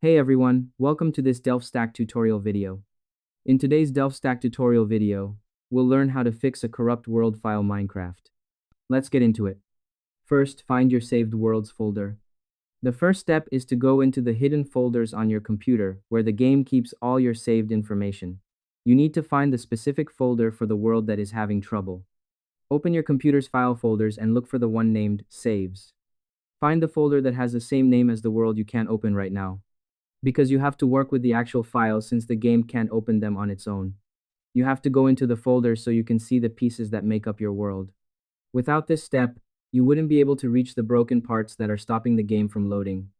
Hey everyone, welcome to this DelfStack tutorial video. In today's DelfStack tutorial video, we'll learn how to fix a corrupt world file Minecraft. Let's get into it. First, find your saved worlds folder. The first step is to go into the hidden folders on your computer where the game keeps all your saved information. You need to find the specific folder for the world that is having trouble. Open your computer's file folders and look for the one named Saves. Find the folder that has the same name as the world you can't open right now, because you have to work with the actual files since the game can't open them on its own. You have to go into the folder so you can see the pieces that make up your world. Without this step, you wouldn't be able to reach the broken parts that are stopping the game from loading.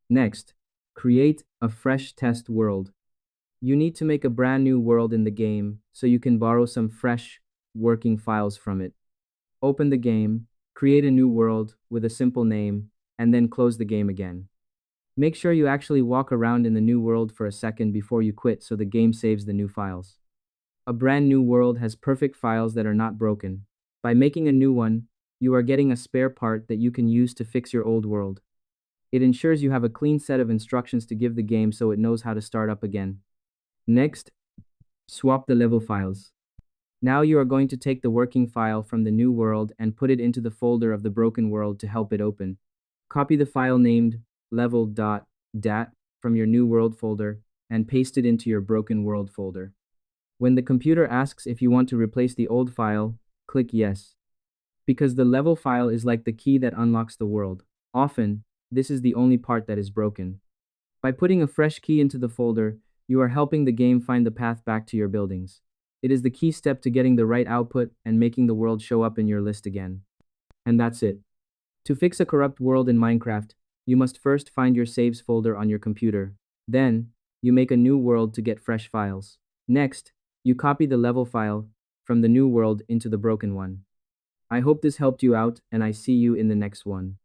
Next, create a fresh test world. You need to make a brand new world in the game so you can borrow some fresh, working files from it. Open the game, create a new world with a simple name, and then close the game again. Make sure you actually walk around in the new world for a second before you quit so the game saves the new files. A brand new world has perfect files that are not broken. By making a new one, you are getting a spare part that you can use to fix your old world. It ensures you have a clean set of instructions to give the game so it knows how to start up again. Next, swap the level files. Now you are going to take the working file from the new world and put it into the folder of the broken world to help it open. Copy the file named level.dat from your new world folder and paste it into your broken world folder. When the computer asks if you want to replace the old file, click yes, because the level file is like the key that unlocks the world. Often, this is the only part that is broken. By putting a fresh key into the folder, you are helping the game find the path back to your buildings. It is the key step to getting the right output and making the world show up in your list again. And that's it. To fix a corrupt world in Minecraft, you must first find your saves folder on your computer. Then, you make a new world to get fresh files. Next, you copy the level file from the new world into the broken one. I hope this helped you out, and I see you in the next one.